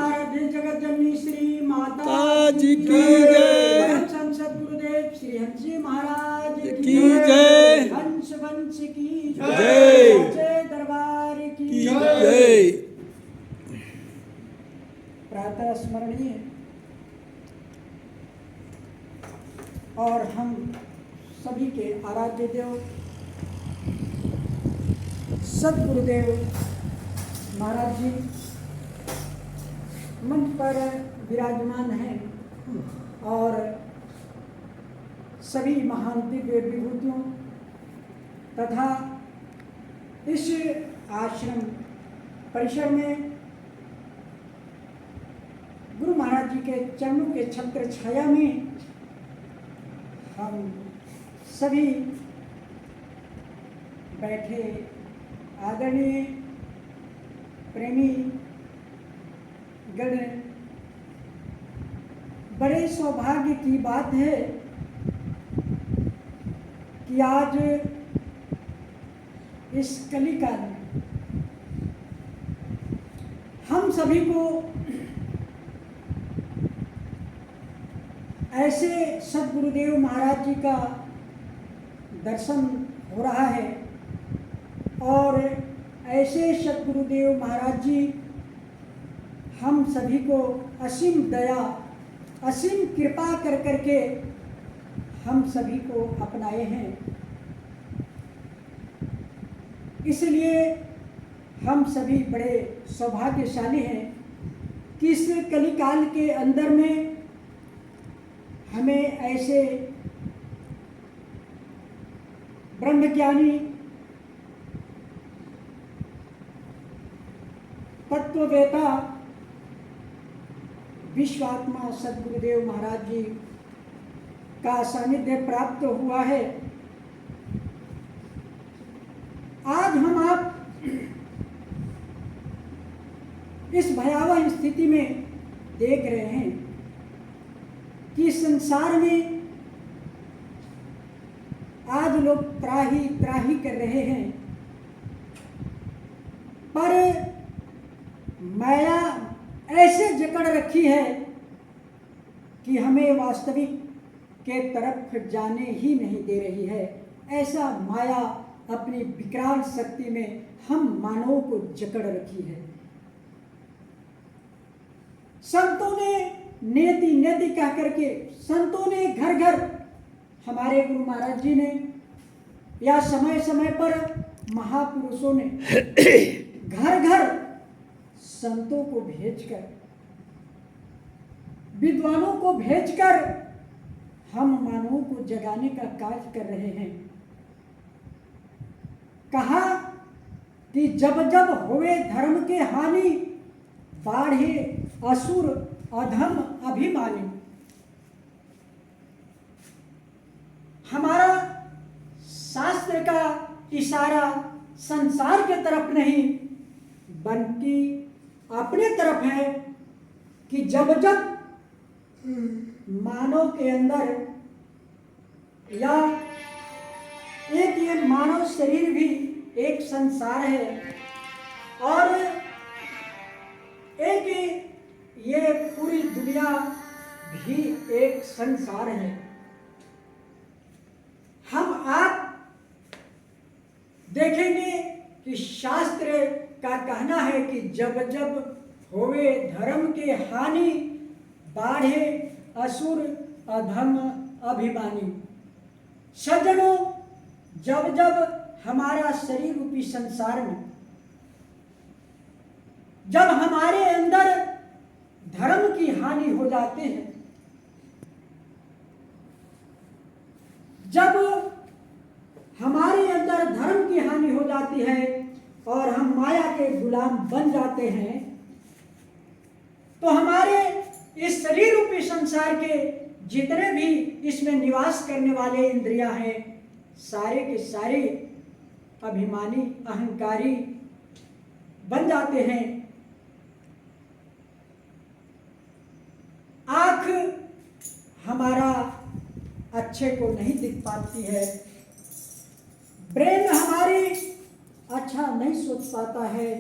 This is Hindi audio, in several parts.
आराध्य जगत जननी श्री माता जी की जय। परम संसद गुरुदेव श्री हंसी महाराज की जय। हंस वंश की जय। जय दरबार की जय। प्रातः स्मरणीय और हम सभी के आराध्य देव सदगुरुदेव महाराज जी मंच पर विराजमान हैं और सभी महान दिव्य विभूतियों तथा इस आश्रम परिसर में गुरु महाराज जी के चरणों के छत्र छाया में हम सभी बैठे आदरणीय प्रेमी गण, बड़े सौभाग्य की बात है कि आज इस कलिकाल में हम सभी को ऐसे सदगुरुदेव महाराज जी का दर्शन हो रहा है और ऐसे सदगुरुदेव महाराज जी हम सभी को असीम दया असीम कृपा कर करके हम सभी को अपनाए हैं। इसलिए हम सभी बड़े सौभाग्यशाली हैं कि इस कलिकाल के अंदर में हमें ऐसे ब्रह्मज्ञानी तत्ववेता विश्वात्मा सदगुरुदेव महाराज जी का सानिध्य प्राप्त हुआ है। आज हम आप इस भयावह स्थिति में देख रहे हैं कि संसार में आज लोग त्राही त्राही कर रहे हैं, पर माया ऐसे जकड़ रखी है कि हमें वास्तविक के तरफ जाने ही नहीं दे रही है। ऐसा माया अपनी विकराल शक्ति में हम मानवों को जकड़ रखी है। संतों ने नेति नेति कह करके संतों ने घर घर, हमारे गुरु महाराज जी ने या समय समय पर महापुरुषों ने घर घर संतों को भेजकर, विद्वानों को भेजकर हम मानवों को जगाने का कार्य कर रहे हैं। कहा कि जब जब होवे धर्म के हानि, बाढ़े असुर अधम अभिमानी। हमारा शास्त्र का इशारा संसार के तरफ नहीं बल्कि अपने तरफ है कि जब जब मानव के अंदर या एक ये मानव शरीर भी एक संसार है और एक ये पूरी दुनिया भी एक संसार है। हम आप देखेंगे कि शास्त्र का कहना है कि जब जब होवे धर्म के हानि, बाढ़े असुर अधम अभिमानी। सज्जनों, जब जब हमारा शरीर रूपी संसार में, जब हमारे अंदर धर्म की हानि हो जाते हैं, जब हमारे अंदर धर्म की हानि हो जाती है और हम माया के गुलाम बन जाते हैं, तो हमारे इस शरीर रूपी संसार के जितने भी इसमें निवास करने वाले इंद्रियां हैं, सारे के सारे अभिमानी अहंकारी बन जाते हैं। आंख हमारा अच्छे को नहीं दिख पाती है, ब्रेन हमारी अच्छा नहीं सोच पाता है,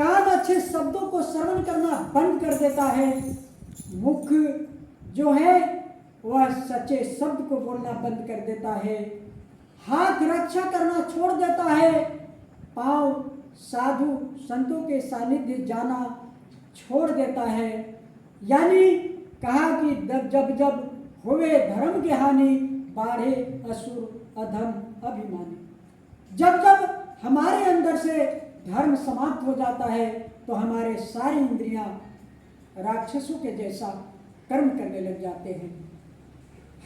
कान अच्छे शब्दों को श्रवण करना बंद कर देता है, मुख जो है वह सच्चे शब्द को बोलना बंद कर देता है, हाथ रक्षा करना छोड़ देता है, पांव साधु संतों के सानिध्य जाना छोड़ देता है। यानी कहा कि जब जब होवे धर्म की हानि, बाढ़े असुर अधम अभिमानी। जब जब हमारे अंदर से धर्म समाप्त हो जाता है तो हमारे सारी इंद्रियां राक्षसों के जैसा कर्म करने लग जाते हैं।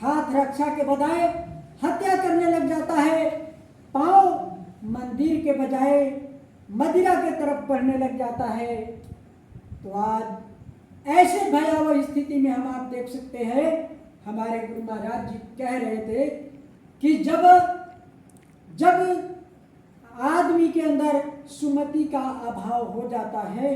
हाथ रक्षा के बजाय हत्या करने लग जाता है, पांव मंदिर के बजाय मदिरा के तरफ बढ़ने लग जाता है। तो आज ऐसे भयावह स्थिति में हम आप देख सकते हैं, हमारे गुरु महाराज जी कह रहे थे कि जब आदमी के अंदर सुमति का अभाव हो जाता है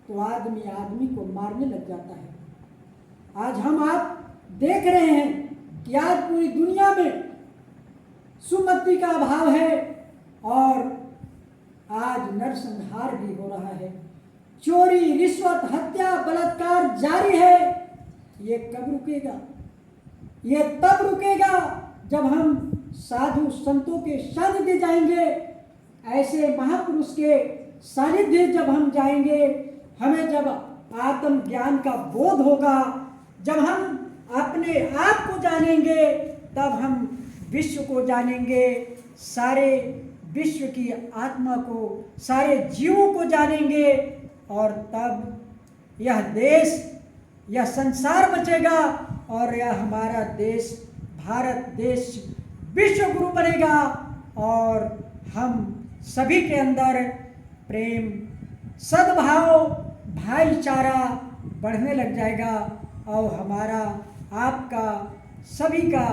तो आदमी को मारने लग जाता है। आज हम आप देख रहे हैं कि आज पूरी दुनिया में सुमति का अभाव है और आज नरसंहार भी हो रहा है। चोरी, रिश्वत, हत्या, बलात्कार जारी है। ये कब रुकेगा? ये तब रुकेगा जब हम साधु संतों के सानिध्य जाएंगे, ऐसे महापुरुष के सानिध्य जब हम जाएंगे, हमें जब आत्म ज्ञान का बोध होगा, जब हम अपने आप को जानेंगे, तब हम विश्व को जानेंगे, सारे विश्व की आत्मा को, सारे जीवों को जानेंगे और तब यह देश, यह संसार बचेगा और यह हमारा देश, भारत देश विश्व गुरु बनेगा और हम सभी के अंदर प्रेम, सद्भाव, भाईचारा बढ़ने लग जाएगा और हमारा आपका सभी का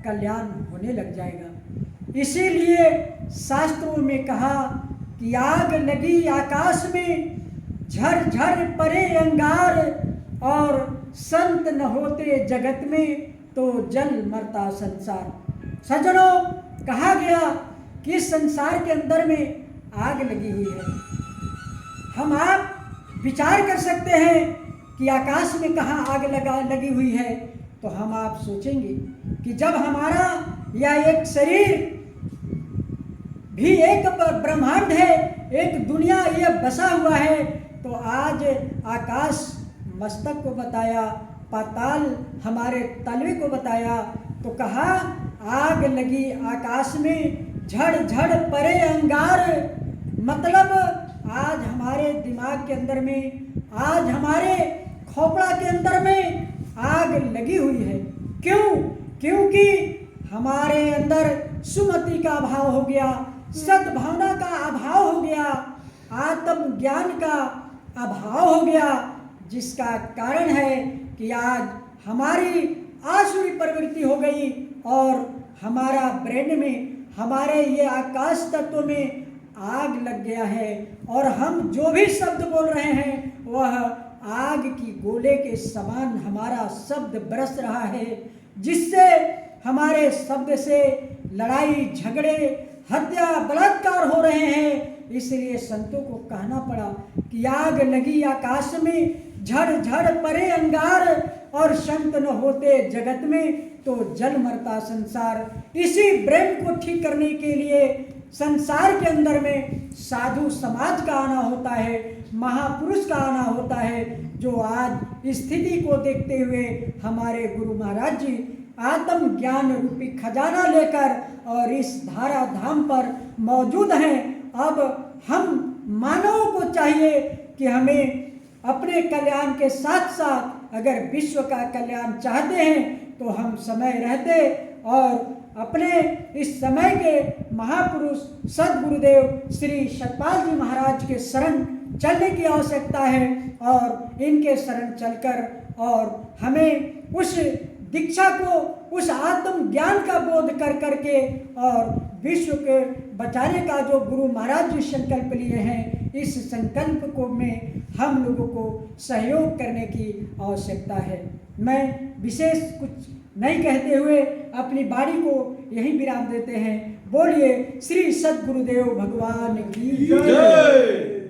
कल्याण होने लग जाएगा। इसीलिए शास्त्रों में कहा कि आग लगी आकाश में, झर झर परे अंगार, और संत न होते जगत में तो जल मरता संसार। सज्जनों, कहा गया कि इस संसार के अंदर में आग लगी हुई है। हम आप विचार कर सकते हैं कि आकाश में कहाँ आग लगी हुई है, तो हम आप सोचेंगे कि जब हमारा यह एक शरीर भी एक ब्रह्मांड है, एक दुनिया ये बसा हुआ है, तो आज आकाश मस्तक को बताया, पाताल हमारे तलवे को बताया, तो कहा आग लगी आकाश में, झड़ झड़ परे अंगार। मतलब आज हमारे दिमाग के अंदर में, आज हमारे खोपड़ा के अंदर में आग लगी हुई है। क्यों? क्योंकि हमारे अंदर सुमति का अभाव हो गया, सद्भावना का अभाव हो गया, आत्म ज्ञान का अभाव हो गया, जिसका कारण है कि आज हमारी आसुरी प्रवृत्ति हो गई और हमारा ब्रेन में, हमारे ये आकाश तत्व में आग लग गया है और हम जो भी शब्द बोल रहे हैं वह आग की गोले के समान हमारा शब्द बरस रहा है, जिससे हमारे शब्द से लड़ाई झगड़े, हत्या, बलात्कार हो रहे हैं। इसलिए संतों को कहना पड़ा कि आग लगी आकाश में, झड़ झड़ परे अंगार, और संत न होते जगत में तो जल मरता संसार। इसी ब्रेन को ठीक करने के लिए संसार के अंदर में साधु समाज का आना होता है, महापुरुष का आना होता है, जो आज स्थिति को देखते हुए हमारे गुरु महाराज जी आत्म ज्ञान रूपी खजाना लेकर और इस धारा धाम पर मौजूद हैं। अब हम मानवों को चाहिए कि हमें अपने कल्याण के साथ साथ अगर विश्व का कल्याण चाहते हैं तो हम समय रहते और अपने इस समय के महापुरुष सद्गुरुदेव श्री सतपाल जी महाराज के शरण चलने की आवश्यकता है और इनके शरण चलकर और हमें उस दीक्षा को, उस आत्म ज्ञान का बोध कर करके और विश्व के बचाने का जो गुरु महाराज जी संकल्प लिए हैं, इस संकल्प को में हम लोगों को सहयोग करने की आवश्यकता है। मैं विशेष कुछ नहीं कहते हुए अपनी वाणी को यहीं विराम देते हैं। बोलिए श्री सद्गुरुदेव भगवान की जय।